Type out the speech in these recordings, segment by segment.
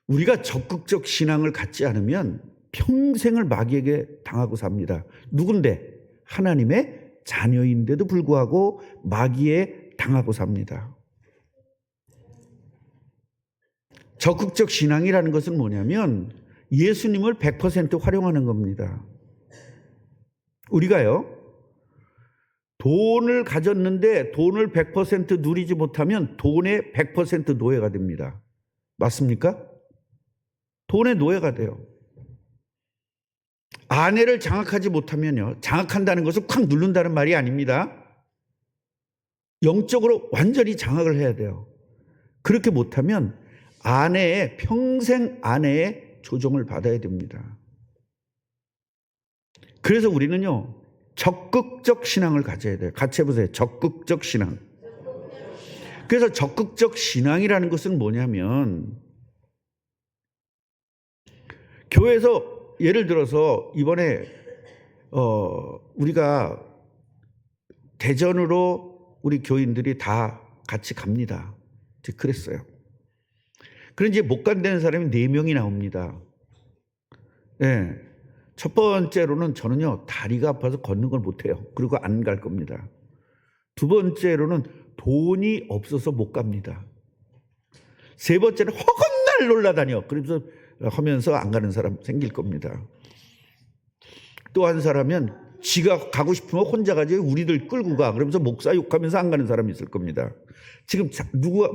우리가 적극적 신앙을 갖지 않으면 평생을 마귀에게 당하고 삽니다. 누군데? 하나님의 자녀인데도 불구하고 마귀에 당하고 삽니다. 적극적 신앙이라는 것은 뭐냐면 예수님을 100% 활용하는 겁니다. 우리가요, 돈을 가졌는데 돈을 100% 누리지 못하면 돈의 100% 노예가 됩니다. 맞습니까? 돈의 노예가 돼요. 아내를 장악하지 못하면요, 장악한다는 것은 콱 누른다는 말이 아닙니다. 영적으로 완전히 장악을 해야 돼요. 그렇게 못하면 평생 아내의 조종을 받아야 됩니다. 그래서 우리는요, 적극적 신앙을 가져야 돼요. 같이 해보세요. 적극적 신앙. 그래서 적극적 신앙이라는 것은 뭐냐면, 교회에서 예를 들어서 이번에 우리가 대전으로 우리 교인들이 다 같이 갑니다. 그랬어요. 그런데 못 간다는 사람이 4명이 나옵니다. 네. 첫 번째로는 저는요, 다리가 아파서 걷는 걸 못해요. 그리고 안 갈 겁니다. 두 번째로는 돈이 없어서 못 갑니다. 세 번째는 허건날 놀라다녀. 그래서 하면서 안 가는 사람 생길 겁니다. 또 한 사람은 지가 가고 싶으면 혼자 가지 우리들 끌고 가. 그러면서 목사 욕하면서 안 가는 사람이 있을 겁니다. 지금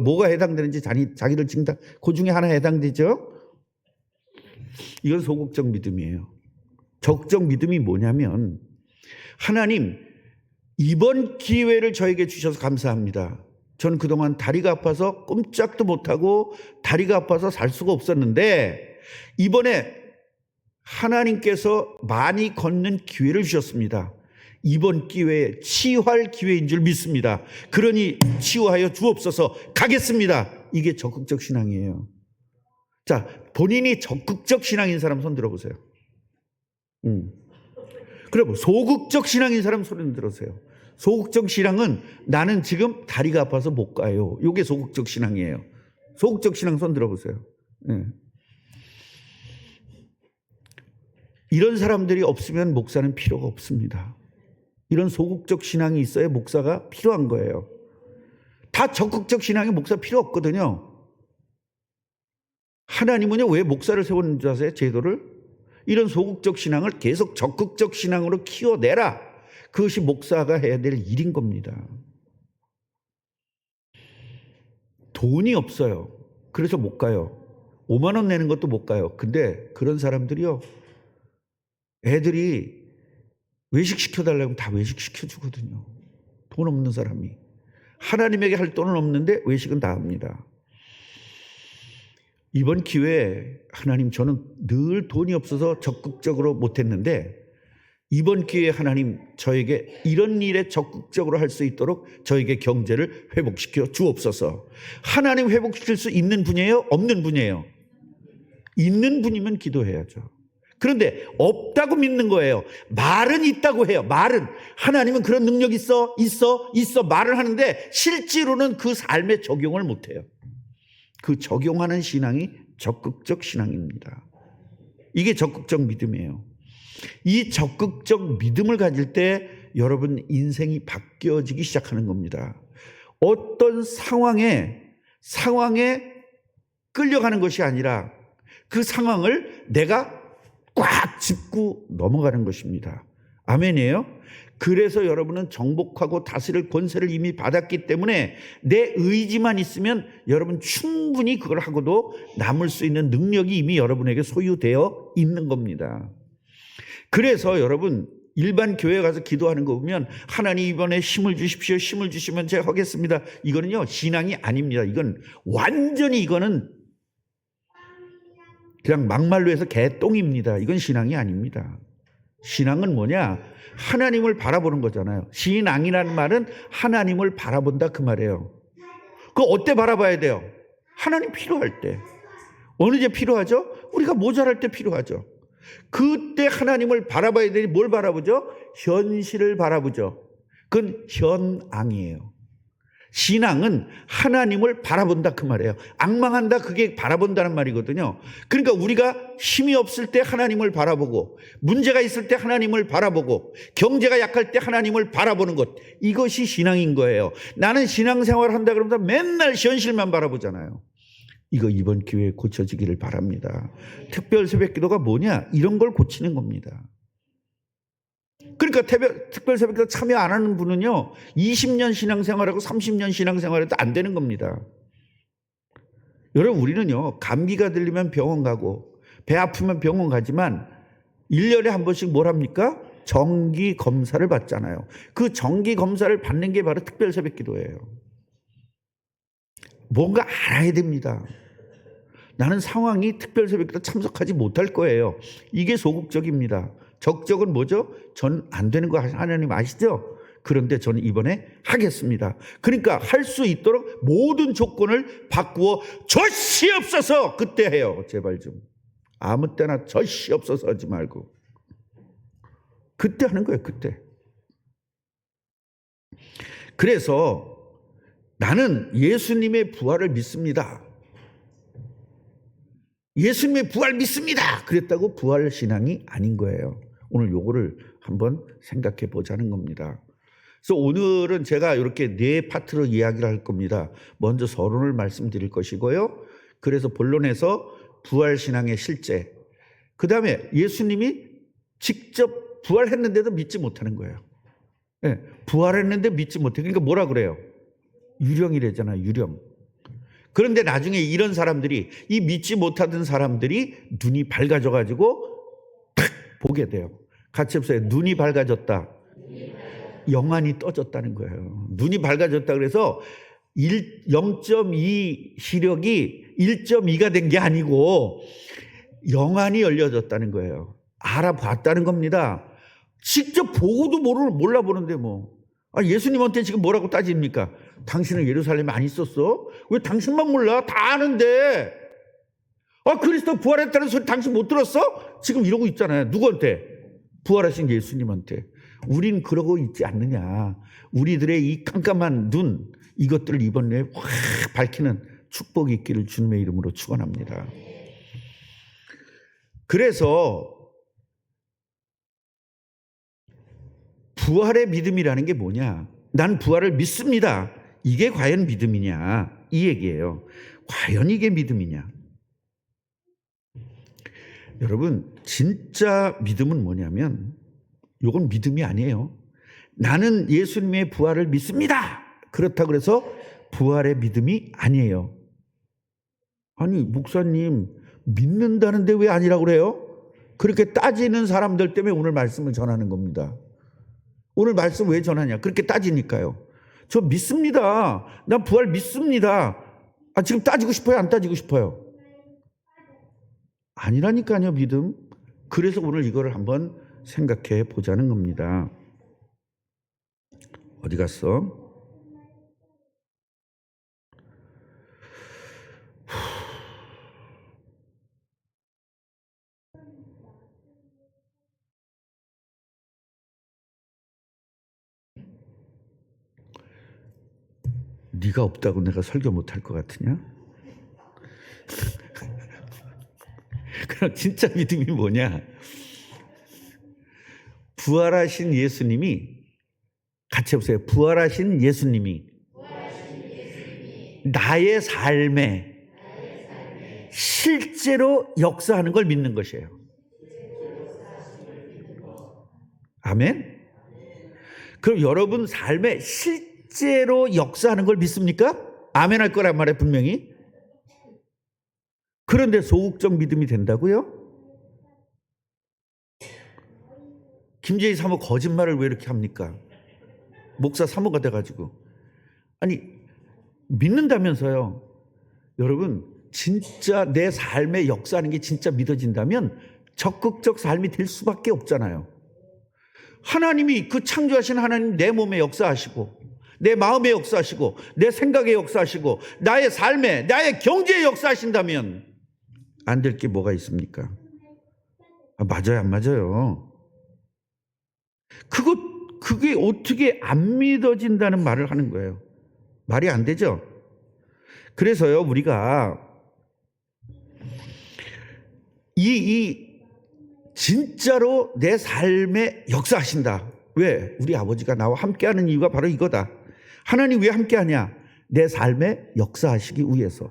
뭐가 해당되는지 자기들 지금 다 그 중에 하나 해당되죠? 이건 소극적 믿음이에요. 적극적 믿음이 뭐냐면, 하나님, 이번 기회를 저에게 주셔서 감사합니다. 저는 그동안 다리가 아파서 꼼짝도 못하고 다리가 아파서 살 수가 없었는데 이번에 하나님께서 많이 걷는 기회를 주셨습니다. 이번 기회에 치유할 기회인 줄 믿습니다. 그러니 치유하여 주옵소서. 가겠습니다. 이게 적극적 신앙이에요. 자, 본인이 적극적 신앙인 사람 손 들어보세요. 그럼 소극적 신앙인 사람 손 들어보세요. 소극적 신앙은 나는 지금 다리가 아파서 못 가요. 이게 소극적 신앙이에요. 소극적 신앙 손 들어보세요. 네. 이런 사람들이 없으면 목사는 필요가 없습니다. 이런 소극적 신앙이 있어야 목사가 필요한 거예요. 다 적극적 신앙이 목사 필요 없거든요. 하나님은요, 왜 목사를 세우는 줄 아세요? 제도를? 이런 소극적 신앙을 계속 적극적 신앙으로 키워내라. 그것이 목사가 해야 될 일인 겁니다. 돈이 없어요. 그래서 못 가요. 5만 원 내는 것도 못 가요. 근데 그런 사람들이요, 애들이 외식 시켜달라고 다 외식 시켜주거든요. 돈 없는 사람이. 하나님에게 할 돈은 없는데 외식은 다 합니다. 이번 기회에 하나님, 저는 늘 돈이 없어서 적극적으로 못했는데 이번 기회에 하나님, 저에게 이런 일에 적극적으로 할 수 있도록 저에게 경제를 회복시켜 주옵소서. 하나님 회복시킬 수 있는 분이에요? 없는 분이에요? 있는 분이면 기도해야죠. 그런데 없다고 믿는 거예요. 말은 있다고 해요. 말은. 하나님은 그런 능력 있어 말을 하는데 실제로는 그 삶에 적용을 못해요. 그 적용하는 신앙이 적극적 신앙입니다. 이게 적극적 믿음이에요. 이 적극적 믿음을 가질 때 여러분 인생이 바뀌어지기 시작하는 겁니다. 어떤 상황에 끌려가는 것이 아니라 그 상황을 내가 꽉 짚고 넘어가는 것입니다. 아멘이에요? 그래서 여러분은 정복하고 다스릴 권세를 이미 받았기 때문에 내 의지만 있으면 여러분 충분히 그걸 하고도 남을 수 있는 능력이 이미 여러분에게 소유되어 있는 겁니다. 그래서 여러분 일반 교회 가서 기도하는 거 보면 하나님 이번에 힘을 주십시오. 힘을 주시면 제가 하겠습니다. 이거는요 신앙이 아닙니다. 이건 완전히 이거는 그냥 막말로 해서 개똥입니다. 이건 신앙이 아닙니다. 신앙은 뭐냐? 하나님을 바라보는 거잖아요. 신앙이라는 말은 하나님을 바라본다 그 말이에요. 그거 어때 바라봐야 돼요? 하나님 필요할 때. 어느 때 필요하죠? 우리가 모자랄 때 필요하죠. 그때 하나님을 바라봐야 되니 뭘 바라보죠? 현실을 바라보죠. 그건 현앙이에요. 신앙은 하나님을 바라본다 그 말이에요. 앙망한다 그게 바라본다는 말이거든요. 그러니까 우리가 힘이 없을 때 하나님을 바라보고 문제가 있을 때 하나님을 바라보고 경제가 약할 때 하나님을 바라보는 것, 이것이 신앙인 거예요. 나는 신앙생활 한다 그러면서 맨날 현실만 바라보잖아요. 이거 이번 기회에 고쳐지기를 바랍니다. 특별 새벽기도가 뭐냐? 이런 걸 고치는 겁니다. 그러니까 특별 새벽기도 참여 안 하는 분은요 20년 신앙생활하고 30년 신앙생활해도 안 되는 겁니다. 여러분, 우리는요 감기가 들리면 병원 가고 배 아프면 병원 가지만 1년에 한 번씩 뭘 합니까? 정기 검사를 받잖아요. 그 정기 검사를 받는 게 바로 특별 새벽기도예요. 뭔가 알아야 됩니다. 나는 상황이 특별 새벽기도 참석하지 못할 거예요. 이게 소극적입니다. 적적은 뭐죠? 전 안 되는 거 하나님 아시죠? 그런데 저는 이번에 하겠습니다. 그러니까 할 수 있도록 모든 조건을 바꾸어 저시옵소서 그때 해요. 제발 좀. 아무 때나 저시옵소서 하지 말고. 그때 하는 거예요. 그때. 그래서 나는 예수님의 부활을 믿습니다. 예수님의 부활 믿습니다. 그랬다고 부활 신앙이 아닌 거예요. 오늘 요거를 한번 생각해 보자는 겁니다. 그래서 오늘은 제가 이렇게 네 파트로 이야기를 할 겁니다. 먼저 서론을 말씀드릴 것이고요. 그래서 본론에서 부활 신앙의 실제. 그 다음에 예수님이 직접 부활했는데도 믿지 못하는 거예요. 네, 부활했는데 믿지 못해. 그러니까 뭐라 그래요? 유령이래잖아요. 유령. 그런데 나중에 이런 사람들이, 이 믿지 못하던 사람들이 눈이 밝아져가지고 탁 보게 돼요. 같이 해보세요. 눈이 밝아졌다. 영안이 떠졌다는 거예요. 눈이 밝아졌다 그래서 0.2 시력이 1.2가 된 게 아니고 영안이 열려졌다는 거예요. 알아봤다는 겁니다. 직접 보고도 몰라보는데 뭐. 예수님한테 지금 뭐라고 따집니까? 당신은 예루살렘에 안 있었어? 왜 당신만 몰라? 다 아는데. 그리스도 부활했다는 소리 당신 못 들었어? 지금 이러고 있잖아요. 누구한테? 부활하신 예수님한테. 우린 그러고 있지 않느냐. 우리들의 이 깜깜한 눈, 이것들을 이번에 확 밝히는 축복이 있기를 주님의 이름으로 축원합니다. 그래서 부활의 믿음이라는 게 뭐냐? 난 부활을 믿습니다. 이게 과연 믿음이냐? 이 얘기예요. 과연 이게 믿음이냐? 여러분, 진짜 믿음은 뭐냐면 이건 믿음이 아니에요. 나는 예수님의 부활을 믿습니다. 그렇다고 해서 부활의 믿음이 아니에요. 아니, 목사님 믿는다는데 왜 아니라고 그래요? 그렇게 따지는 사람들 때문에 오늘 말씀을 전하는 겁니다. 오늘 말씀 왜 전하냐? 그렇게 따지니까요. 저 믿습니다. 난 부활 믿습니다. 지금 따지고 싶어요? 안 따지고 싶어요? 아니라니까요, 믿음. 그래서 오늘 이거를 한번 생각해 보자는 겁니다. 어디 갔어? 네가 없다고 내가 설교 못할 것 같으냐? 그럼 진짜 믿음이 뭐냐? 부활하신 예수님이, 같이 해보세요. 부활하신 예수님이 나의 삶에 실제로 역사하는 걸 믿는 것이에요. 아멘? 그럼 여러분 삶에 실제로 역사하는 걸 믿습니까? 아멘 할 거란 말이에요, 분명히. 그런데 소극적 믿음이 된다고요? 김재희 사모 거짓말을 왜 이렇게 합니까? 목사 사모가 돼가지고. 아니, 믿는다면서요. 여러분, 진짜 내 삶에 역사하는 게 진짜 믿어진다면 적극적 삶이 될 수밖에 없잖아요. 하나님이, 그 창조하신 하나님 내 몸에 역사하시고 내 마음에 역사하시고 내 생각에 역사하시고 나의 삶에, 나의 경제에 역사하신다면 안 될 게 뭐가 있습니까? 맞아요, 안 맞아요? 그게 어떻게 안 믿어진다는 말을 하는 거예요. 말이 안 되죠. 그래서요, 우리가 진짜로 내 삶에 역사하신다. 왜? 우리 아버지가 나와 함께하는 이유가 바로 이거다. 하나님 왜 함께하냐? 내 삶에 역사하시기 위해서.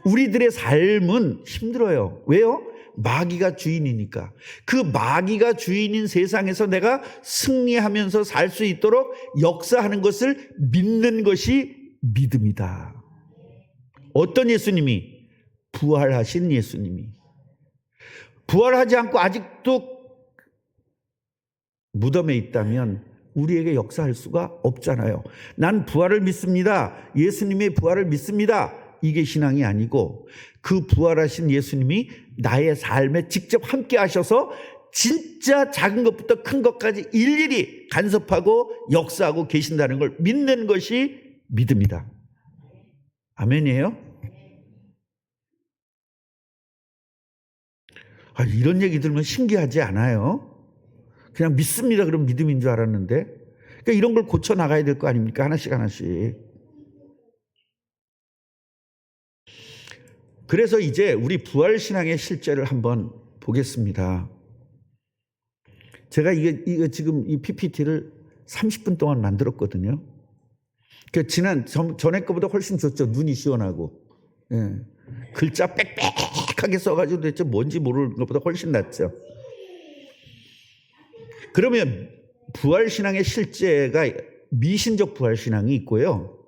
우리들의 삶은 힘들어요. 왜요? 마귀가 주인이니까. 그 마귀가 주인인 세상에서 내가 승리하면서 살 수 있도록 역사하는 것을 믿는 것이 믿음이다. 어떤 예수님이? 부활하신 예수님이. 부활하지 않고 아직도 무덤에 있다면 우리에게 역사할 수가 없잖아요. 난 부활을 믿습니다. 예수님의 부활을 믿습니다. 이게 신앙이 아니고 그 부활하신 예수님이 나의 삶에 직접 함께 하셔서 진짜 작은 것부터 큰 것까지 일일이 간섭하고 역사하고 계신다는 걸 믿는 것이 믿음이다. 아멘이에요? 이런 얘기 들으면 신기하지 않아요? 그냥 믿습니다 그럼 믿음인 줄 알았는데, 그러니까 이런 걸 고쳐 나가야 될 거 아닙니까? 하나씩 하나씩. 그래서 이제 우리 부활신앙의 실제를 한번 보겠습니다. 제가 이게 지금 이 PPT를 30분 동안 만들었거든요. 그러니까 전에 거보다 훨씬 좋죠. 눈이 시원하고. 예. 글자 빽빽하게 써가지고 도대체 뭔지 모르는 것보다 훨씬 낫죠. 그러면 부활신앙의 실제가 미신적 부활신앙이 있고요.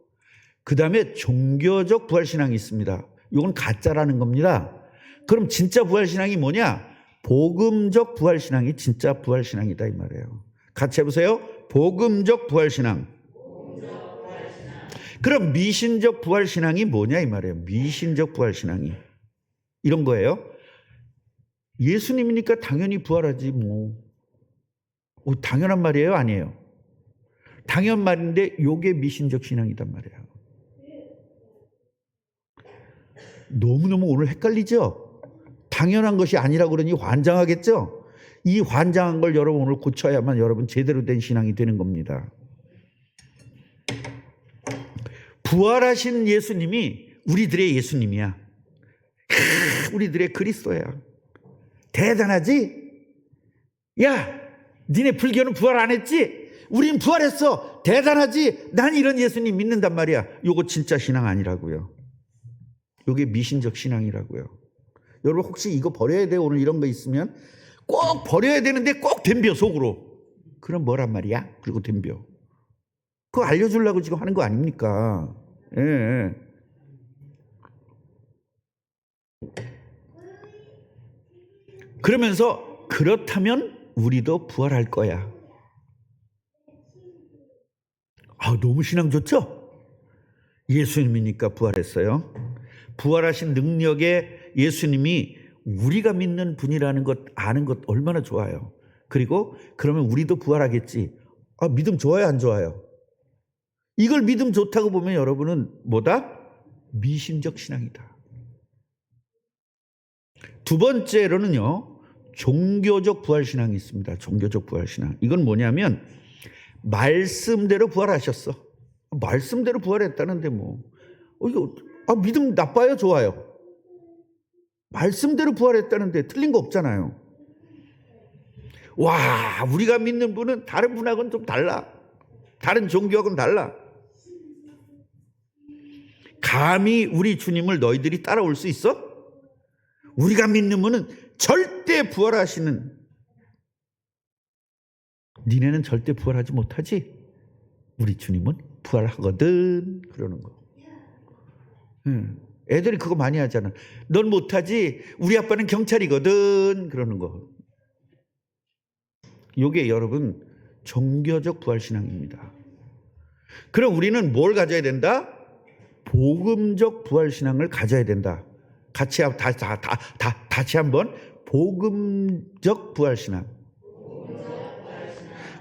그 다음에 종교적 부활신앙이 있습니다. 이건 가짜라는 겁니다. 그럼 진짜 부활신앙이 뭐냐? 복음적 부활신앙이 진짜 부활신앙이다 이 말이에요. 같이 해보세요. 복음적 부활신앙. 그럼 미신적 부활신앙이 뭐냐 이 말이에요. 미신적 부활신앙이 이런 거예요. 예수님이니까 당연히 부활하지 뭐. 당연한 말이에요? 아니에요? 당연한 말인데 이게 미신적 신앙이단 말이에요. 너무너무 오늘 헷갈리죠? 당연한 것이 아니라고 그러니 환장하겠죠? 이 환장한 걸 여러분 오늘 고쳐야만 여러분 제대로 된 신앙이 되는 겁니다. 부활하신 예수님이 우리들의 예수님이야. 우리들의 그리스도야. 대단하지? 야, 니네 불교는 부활 안 했지? 우린 부활했어. 대단하지? 난 이런 예수님 믿는단 말이야. 요거 진짜 신앙 아니라고요. 요게 미신적 신앙이라고요. 여러분 혹시 이거 버려야 돼? 오늘 이런 거 있으면 꼭 버려야 되는데 꼭 덤벼 속으로. 그럼 뭐란 말이야? 그리고 덤벼. 그거 알려주려고 지금 하는 거 아닙니까? 예. 그러면서 그렇다면 우리도 부활할 거야. 너무 신앙 좋죠? 예수님이니까 부활했어요. 부활하신 능력의 예수님이 우리가 믿는 분이라는 것 아는 것 얼마나 좋아요. 그리고 그러면 우리도 부활하겠지. 믿음 좋아요 안 좋아요? 이걸 믿음 좋다고 보면 여러분은 뭐다? 미신적 신앙이다. 두 번째로는요, 종교적 부활신앙이 있습니다. 종교적 부활신앙. 이건 뭐냐면 말씀대로 부활하셨어. 말씀대로 부활했다는데 뭐 믿음 나빠요 좋아요? 말씀대로 부활했다는데 틀린 거 없잖아요. 와, 우리가 믿는 분은 다른 분하고는 좀 달라. 다른 종교하고는 달라. 감히 우리 주님을 너희들이 따라올 수 있어? 우리가 믿는 분은 절대 부활하시는, 니네는 절대 부활하지 못하지? 우리 주님은 부활하거든. 그러는 거. 애들이 그거 많이 하잖아. 넌 못하지? 우리 아빠는 경찰이거든. 그러는 거. 이게 여러분 종교적 부활신앙입니다. 그럼 우리는 뭘 가져야 된다? 복음적 부활신앙을 가져야 된다. 같이 다시 한번 복음적 부활신앙.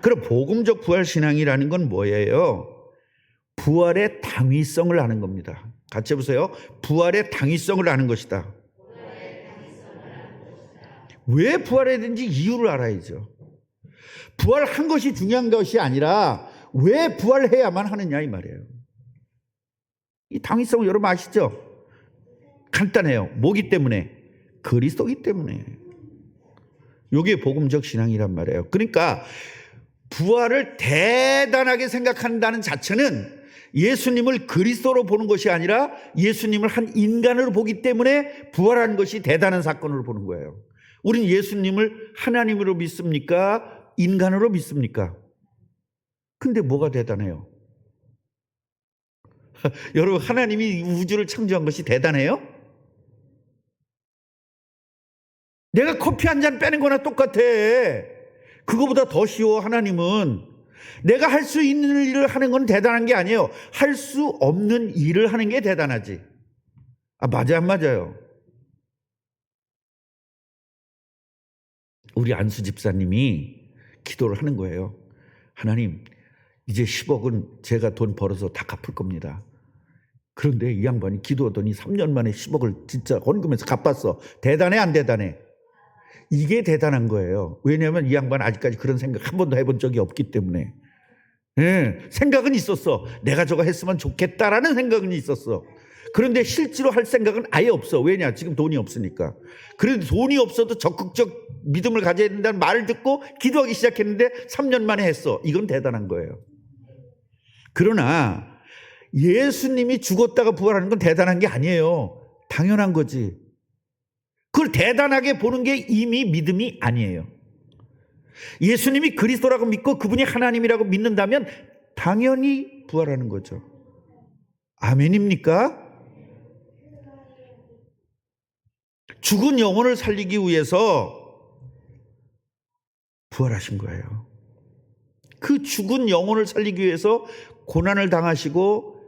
그럼 복음적 부활신앙이라는 건 뭐예요? 부활의 당위성을 아는 겁니다. 같이 해보세요. 부활의 당위성을 아는 것이다. 왜 부활했는지 이유를 알아야죠. 부활한 것이 중요한 것이 아니라 왜 부활해야만 하느냐 이 말이에요. 이 당위성을 여러분 아시죠? 간단해요. 뭐기 때문에? 그리스도기 때문에. 이게 복음적 신앙이란 말이에요. 그러니까 부활을 대단하게 생각한다는 자체는 예수님을 그리스도로 보는 것이 아니라 예수님을 한 인간으로 보기 때문에 부활하는 것이 대단한 사건으로 보는 거예요. 우리는 예수님을 하나님으로 믿습니까? 인간으로 믿습니까? 근데 뭐가 대단해요? 여러분, 하나님이 우주를 창조한 것이 대단해요? 내가 커피 한 잔 빼는 거나 똑같아. 그거보다 더 쉬워. 하나님은 내가 할 수 있는 일을 하는 건 대단한 게 아니에요. 할 수 없는 일을 하는 게 대단하지. 맞아요, 안 맞아요? 우리 안수 집사님이 기도를 하는 거예요. 하나님, 이제 10억은 제가 돈 벌어서 다 갚을 겁니다. 그런데 이 양반이 기도하더니 3년 만에 10억을 진짜 헌금해서 갚았어. 대단해, 안 대단해? 이게 대단한 거예요. 왜냐하면 이 양반은 아직까지 그런 생각 한 번도 해본 적이 없기 때문에. 생각은 있었어. 내가 저거 했으면 좋겠다라는 생각은 있었어. 그런데 실제로 할 생각은 아예 없어. 왜냐? 지금 돈이 없으니까. 그래도 돈이 없어도 적극적 믿음을 가져야 된다는 말을 듣고 기도하기 시작했는데 3년 만에 했어. 이건 대단한 거예요. 그러나 예수님이 죽었다가 부활하는 건 대단한 게 아니에요. 당연한 거지. 그걸 대단하게 보는 게 이미 믿음이 아니에요. 예수님이 그리스도라고 믿고 그분이 하나님이라고 믿는다면 당연히 부활하는 거죠. 아멘입니까? 죽은 영혼을 살리기 위해서 부활하신 거예요. 그 죽은 영혼을 살리기 위해서 고난을 당하시고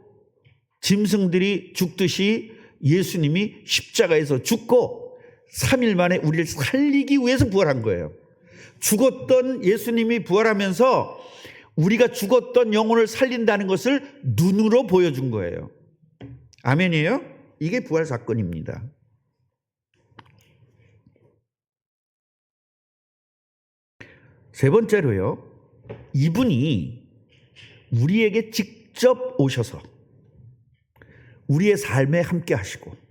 짐승들이 죽듯이 예수님이 십자가에서 죽고 3일 만에 우리를 살리기 위해서 부활한 거예요. 죽었던 예수님이 부활하면서 우리가 죽었던 영혼을 살린다는 것을 눈으로 보여준 거예요. 아멘이에요? 이게 부활 사건입니다. 세 번째로요, 이분이 우리에게 직접 오셔서 우리의 삶에 함께 하시고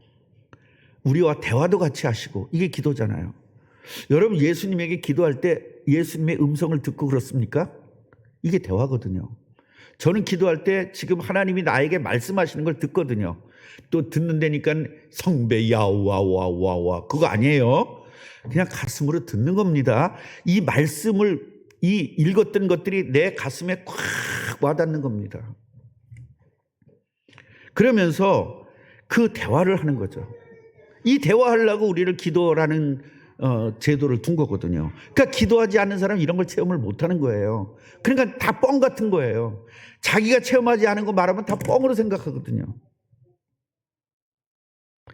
우리와 대화도 같이 하시고, 이게 기도잖아요. 여러분, 예수님에게 기도할 때 예수님의 음성을 듣고 그렇습니까? 이게 대화거든요. 저는 기도할 때 지금 하나님이 나에게 말씀하시는 걸 듣거든요. 또 듣는다니까 성배 야와와와와 그거 아니에요. 그냥 가슴으로 듣는 겁니다. 이 말씀을, 이 읽었던 것들이 내 가슴에 콱 와닿는 겁니다. 그러면서 그 대화를 하는 거죠. 이 대화하려고 우리를 기도라는 제도를 둔 거거든요. 그러니까 기도하지 않는 사람은 이런 걸 체험을 못하는 거예요. 그러니까 다 뻥 같은 거예요. 자기가 체험하지 않은 거 말하면 다 뻥으로 생각하거든요.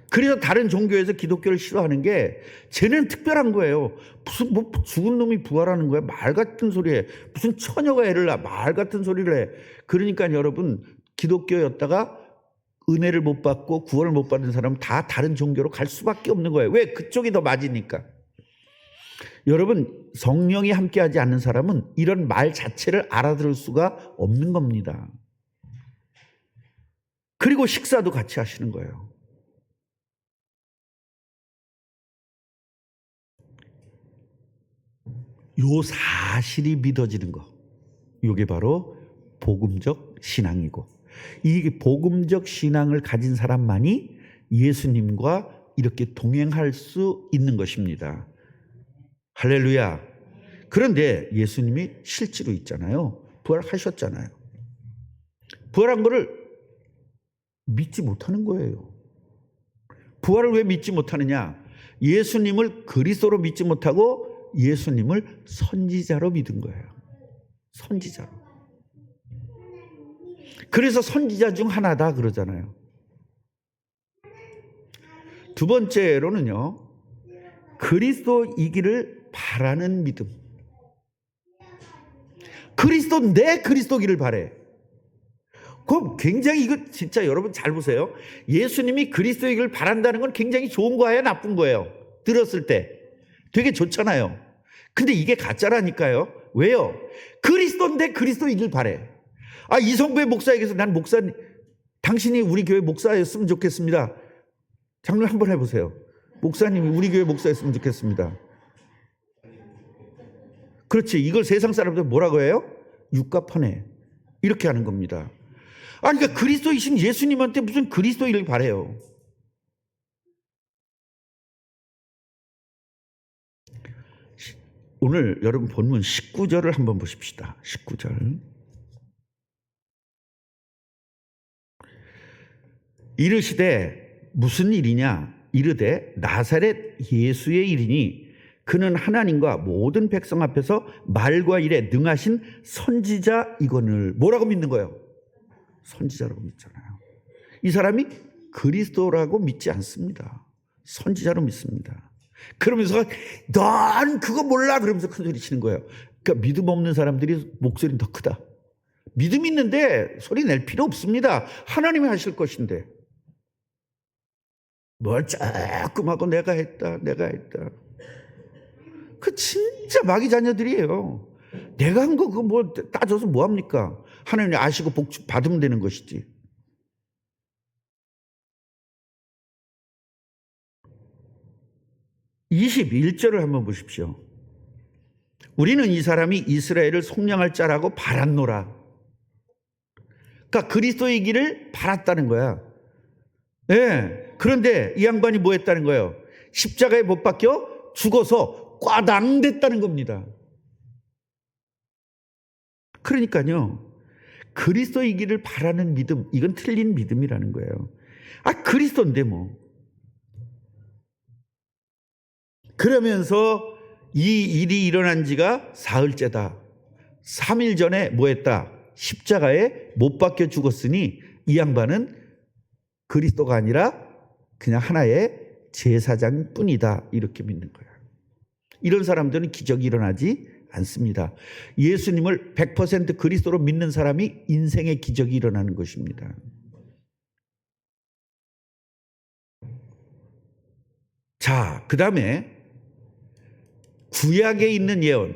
그래서 다른 종교에서 기독교를 싫어하는 게 쟤는 특별한 거예요. 무슨 뭐 죽은 놈이 부활하는 거야? 말 같은 소리 해. 무슨 처녀가 애를 낳아? 말 같은 소리를 해. 그러니까 여러분, 기독교였다가 은혜를 못 받고 구원을 못 받은 사람은 다 다른 종교로 갈 수밖에 없는 거예요. 왜? 그쪽이 더 맞으니까. 여러분, 성령이 함께하지 않는 사람은 이런 말 자체를 알아들을 수가 없는 겁니다. 그리고 식사도 같이 하시는 거예요. 요 사실이 믿어지는 거, 이게 바로 복음적 신앙이고, 이 복음적 신앙을 가진 사람만이 예수님과 이렇게 동행할 수 있는 것입니다. 할렐루야. 그런데 예수님이 실제로 있잖아요. 부활하셨잖아요. 부활한 거를 믿지 못하는 거예요. 부활을 왜 믿지 못하느냐? 예수님을 그리스도로 믿지 못하고 예수님을 선지자로 믿은 거예요. 선지자로. 그래서 선지자 중 하나다 그러잖아요. 두 번째로는요, 그리스도이기를 바라는 믿음. 그리스도, 내 그리스도기를 바래. 그럼 굉장히, 이거 진짜 여러분 잘 보세요. 예수님이 그리스도이기를 바란다는 건 굉장히 좋은 거예요, 나쁜 거예요? 들었을 때 되게 좋잖아요. 근데 이게 가짜라니까요. 왜요? 그리스도인데 그리스도이길 바래. 이성배 목사에게서 난 목사님, 당신이 우리 교회 목사였으면 좋겠습니다. 장로님 한번 해보세요. 목사님이 우리 교회 목사였으면 좋겠습니다. 그렇지. 이걸 세상 사람들 뭐라고 해요? 육갑하네. 이렇게 하는 겁니다. 아니, 그러니까 그리스도이신 예수님한테 무슨 그리스도인을 바래요. 오늘 여러분 본문 19절을 한번 보십시다. 19절. 이르시되 무슨 일이냐? 이르되 나사렛 예수의 일이니 그는 하나님과 모든 백성 앞에서 말과 일에 능하신 선지자이거늘. 뭐라고 믿는 거예요? 선지자라고 믿잖아요. 이 사람이 그리스도라고 믿지 않습니다. 선지자로 믿습니다. 그러면서 넌 그거 몰라 그러면서 큰 소리 치는 거예요. 그러니까 믿음 없는 사람들이 목소리는 더 크다. 믿음 있는데 소리 낼 필요 없습니다. 하나님이 하실 것인데 뭘 조금 하고 내가 했다. 그 진짜 마귀 자녀들이에요. 내가 한 거 그거 뭐 따져서 뭐합니까? 하나님이 아시고 복 받으면 되는 것이지. (21절을) 한번 보십시오. 우리는 이 사람이 이스라엘을 속량할 자라고 바랐노라. 그러니까 그리스도의 길을 바랐다는 거야. 네. 그런데 이 양반이 뭐 했다는 거예요? 십자가에 못 박혀 죽어서 꽈당됐다는 겁니다. 그러니까요, 그리스도의 길을 바라는 믿음, 이건 틀린 믿음이라는 거예요. 그리스도인데 뭐. 그러면서 이 일이 일어난 지가 사흘째다. 3일 전에 뭐 했다? 십자가에 못 박혀 죽었으니 이 양반은 그리스도가 아니라 그냥 하나의 제사장 뿐이다. 이렇게 믿는 거예요. 이런 사람들은 기적이 일어나지 않습니다. 예수님을 100% 그리스도로 믿는 사람이 인생의 기적이 일어나는 것입니다. 자, 그 다음에 구약에 있는 예언,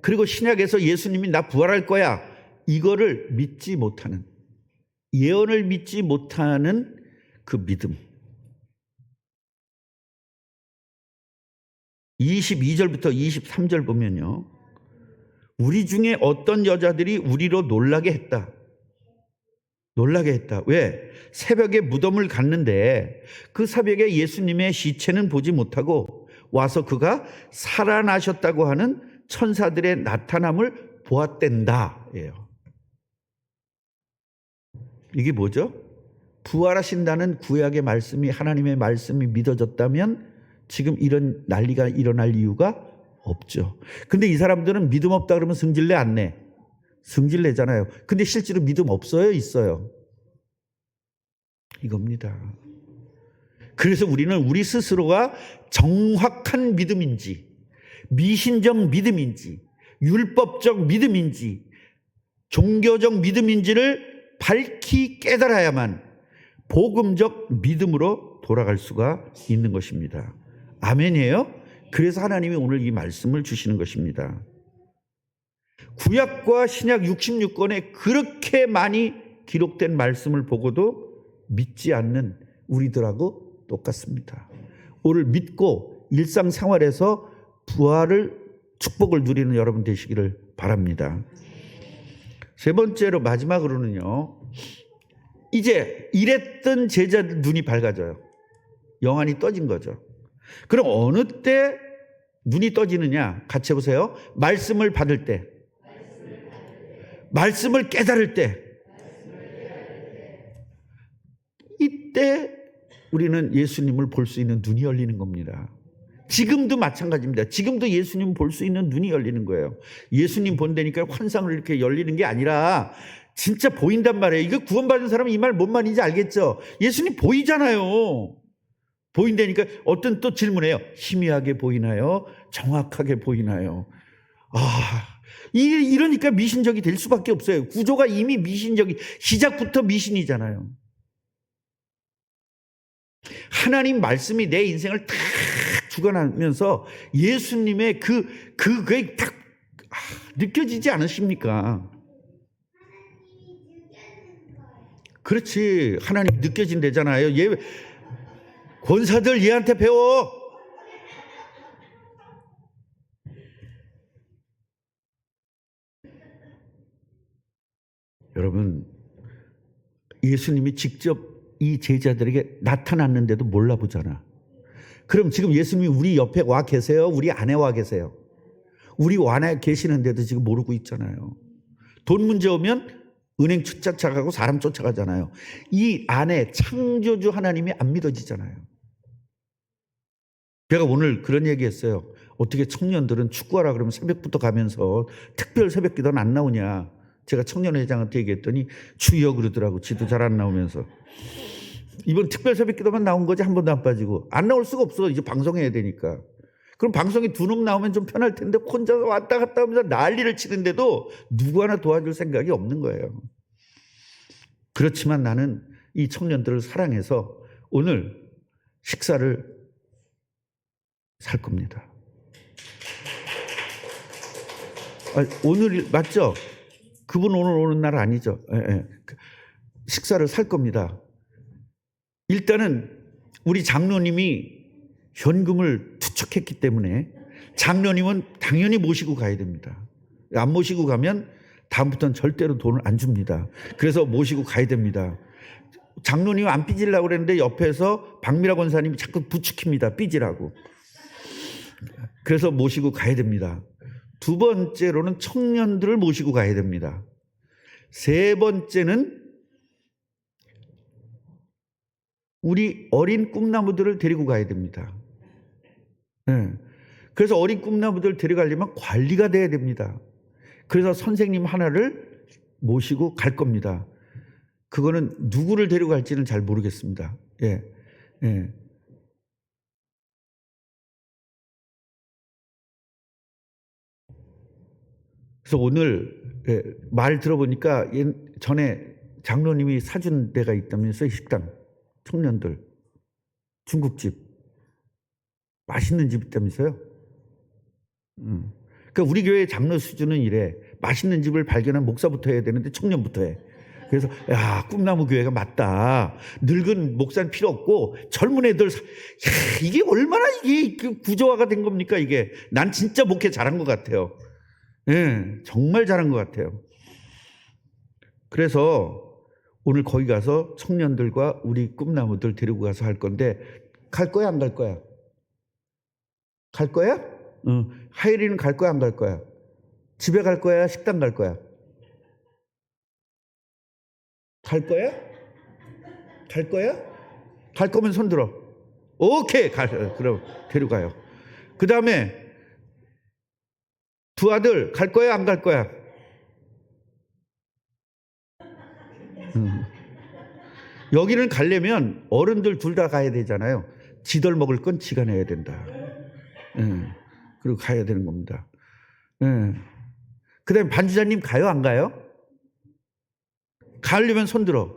그리고 신약에서 예수님이 나 부활할 거야, 이거를 믿지 못하는, 예언을 믿지 못하는 그 믿음. 22절부터 23절 보면요, 우리 중에 어떤 여자들이 우리로 놀라게 했다. 왜? 새벽에 무덤을 갔는데 그 새벽에 예수님의 시체는 보지 못하고 와서 그가 살아나셨다고 하는 천사들의 나타남을 보았댄다. 예요. 이게 뭐죠? 부활하신다는 구약의 말씀이, 하나님의 말씀이 믿어졌다면 지금 이런 난리가 일어날 이유가 없죠. 근데 이 사람들은 믿음 없다 그러면 성질내 안 내? 성질내잖아요. 근데 실제로 믿음 없어요? 있어요? 이겁니다. 그래서 우리는 우리 스스로가 정확한 믿음인지, 미신적 믿음인지, 율법적 믿음인지, 종교적 믿음인지를 밝히 깨달아야만 복음적 믿음으로 돌아갈 수가 있는 것입니다. 아멘이에요? 그래서 하나님이 오늘 이 말씀을 주시는 것입니다. 구약과 신약 66권에 그렇게 많이 기록된 말씀을 보고도 믿지 않는 우리들하고 똑같습니다. 오늘 믿고 일상생활에서 부활을, 축복을 누리는 여러분 되시기를 바랍니다. 세 번째로, 마지막으로는요, 이제 이랬던 제자들 눈이 밝아져요. 영안이 떠진 거죠. 그럼 어느 때 눈이 떠지느냐? 같이 해보세요. 말씀을 받을 때, 말씀을 깨달을 때, 이때 우리는 예수님을 볼 수 있는 눈이 열리는 겁니다. 지금도 마찬가지입니다. 지금도 예수님 볼 수 있는 눈이 열리는 거예요. 예수님 본다니까 환상을 이렇게 열리는 게 아니라 진짜 보인단 말이에요. 이거 구원받은 사람은 이 말 뭔 말인지 알겠죠? 예수님 보이잖아요. 보인다니까 어떤 또 질문해요. 희미하게 보이나요? 정확하게 보이나요? 이러니까 미신적이 될 수밖에 없어요. 구조가 이미 미신적이, 시작부터 미신이잖아요. 하나님 말씀이 내 인생을 탁 주관하면서 예수님의 그게 딱 느껴지지 않으십니까? 그렇지. 하나님 느껴진대잖아요. 얘 권사들 얘한테 배워. 여러분, 예수님이 직접 이 제자들에게 나타났는데도 몰라보잖아. 그럼 지금 예수님이 우리 옆에 와 계세요? 우리 안에 와 계세요? 우리 안에 계시는데도 지금 모르고 있잖아요. 돈 문제 오면 은행 쫓아가고 사람 쫓아가잖아요. 이 안에 창조주 하나님이 안 믿어지잖아요. 제가 오늘 그런 얘기했어요. 어떻게 청년들은 축구하라 그러면 새벽부터 가면서 특별 새벽 기도는 안 나오냐. 제가 청년회장한테 얘기했더니 주여 그러더라고. 지도 잘 안 나오면서. 이번 특별 새벽 기도만 나온 거지 한 번도 안 빠지고. 안 나올 수가 없어. 이제 방송해야 되니까. 그럼 방송에 두 놈 나오면 좀 편할 텐데 혼자서 왔다 갔다 하면서 난리를 치는데도 누구 하나 도와줄 생각이 없는 거예요. 그렇지만 나는 이 청년들을 사랑해서 오늘 식사를 살 겁니다. 오늘 맞죠? 그분 오늘 오는 날 아니죠? 예. 식사를 살 겁니다. 일단은 우리 장로님이 현금을 투척했기 때문에 장로님은 당연히 모시고 가야 됩니다. 안 모시고 가면 다음부터는 절대로 돈을 안 줍니다. 그래서 모시고 가야 됩니다. 장로님 안 삐지려고 그랬는데 옆에서 박미라 권사님이 자꾸 부추깁니다. 삐지라고. 그래서 모시고 가야 됩니다. 두 번째로는 청년들을 모시고 가야 됩니다. 세 번째는 우리 어린 꿈나무들을 데리고 가야 됩니다. 네. 그래서 어린 꿈나무들을 데려가려면 관리가 돼야 됩니다. 그래서 선생님 하나를 모시고 갈 겁니다. 그거는 누구를 데려갈지는 잘 모르겠습니다. 예. 예. 그래서 오늘 말 들어보니까 전에 장로님이 사준 데가 있다면서요. 식당. 청년들. 중국집. 맛있는 집 있다면서요. 그러니까 우리 교회 장로 수준은 이래. 맛있는 집을 발견한 목사부터 해야 되는데 청년부터 해. 그래서 야, 꿈나무 교회가 맞다. 늙은 목사는 필요 없고 젊은 애들 이게 얼마나 이게 구조화가 된 겁니까 이게. 난 진짜 목회 잘한 것 같아요. 예, 정말 잘한 것 같아요. 그래서 오늘 거기 가서 청년들과 우리 꿈나무들 데리고 가서 할 건데 갈 거야 안 갈 거야? 갈 거야? 하율이는 갈 거야 안 갈 거야? 집에 갈 거야? 식당 갈 거야? 갈 거야? 갈 거야? 갈 거면 손 들어. 오케이. 그럼 데려가요. 그 다음에 두 아들 갈 거야 안 갈 거야? 여기는 가려면 어른들 둘 다 가야 되잖아요. 지덜 먹을 건 지가 내야 된다. 그리고 가야 되는 겁니다. 그 다음에 반주자님 가요 안 가요? 가려면 손 들어.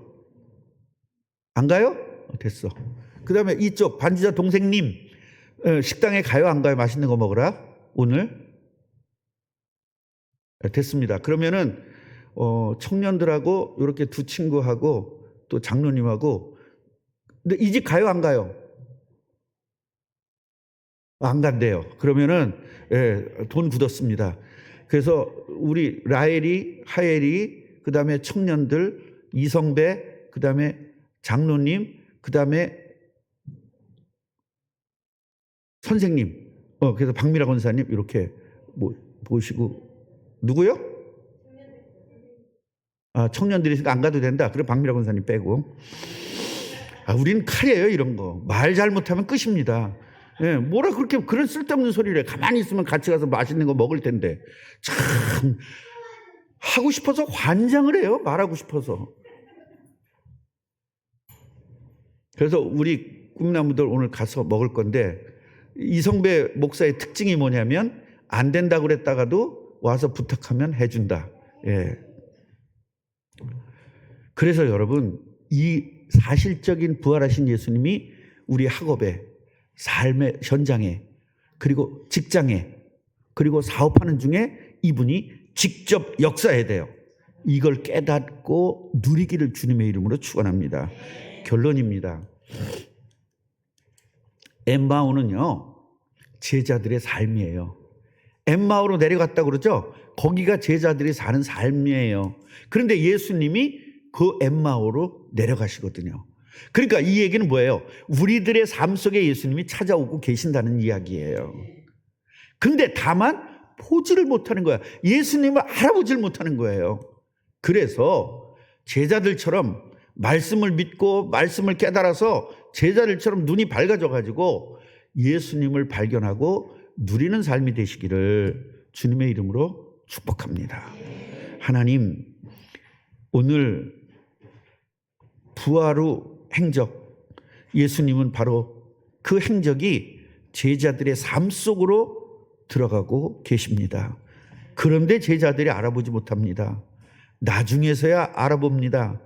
안 가요? 됐어. 그 다음에 이쪽 반주자 동생님 식당에 가요 안 가요? 맛있는 거 먹으라 오늘? 됐습니다. 그러면은 청년들하고 이렇게 두 친구하고 또 장로님하고 근데 이 집 가요 안 가요? 안 간대요. 그러면은 돈 굳었습니다. 그래서 우리 라엘이 하엘이 그 다음에 청년들 이성배 그 다음에 장로님 그 다음에 선생님 그래서 박미라 권사님 이렇게 모시고 누구요? 청년들이 안 가도 된다. 그래 박미라 권사님 빼고. 우리는 칼이에요 이런 거. 말 잘못하면 끝입니다. 예, 뭐라 그렇게 그런 쓸데없는 소리를 해. 가만히 있으면 같이 가서 맛있는 거 먹을 텐데. 참 하고 싶어서 환장을 해요. 말하고 싶어서. 그래서 우리 꿈나무들 오늘 가서 먹을 건데 이성배 목사의 특징이 뭐냐면 안 된다고 그랬다가도 와서 부탁하면 해준다. 예. 그래서 여러분 이 사실적인 부활하신 예수님이 우리 학업에 삶의 현장에 그리고 직장에 그리고 사업하는 중에 이분이 직접 역사해야 돼요. 이걸 깨닫고 누리기를 주님의 이름으로 축원합니다. 결론입니다. 엠마오는요, 제자들의 삶이에요. 엠마오로 내려갔다고 그러죠? 거기가 제자들이 사는 삶이에요. 그런데 예수님이 그 엠마오로 내려가시거든요. 그러니까 이 얘기는 뭐예요? 우리들의 삶 속에 예수님이 찾아오고 계신다는 이야기예요. 근데 다만 보지를 못하는 거야. 예수님을 알아보지를 못하는 거예요. 그래서 제자들처럼 말씀을 믿고 말씀을 깨달아서 제자들처럼 눈이 밝아져가지고 예수님을 발견하고 누리는 삶이 되시기를 주님의 이름으로 축복합니다. 하나님, 오늘 부활 후 행적, 예수님은 바로 그 행적이 제자들의 삶 속으로 들어가고 계십니다. 그런데 제자들이 알아보지 못합니다. 나중에서야 알아봅니다.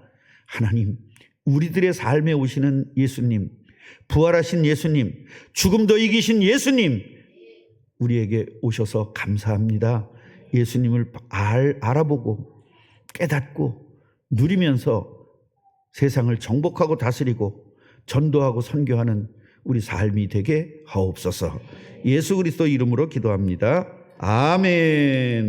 하나님, 우리들의 삶에 오시는 예수님, 부활하신 예수님, 죽음도 이기신 예수님, 우리에게 오셔서 감사합니다. 예수님을 알아보고 깨닫고 누리면서 세상을 정복하고 다스리고 전도하고 선교하는 우리 삶이 되게 하옵소서. 예수 그리스도 이름으로 기도합니다. 아멘.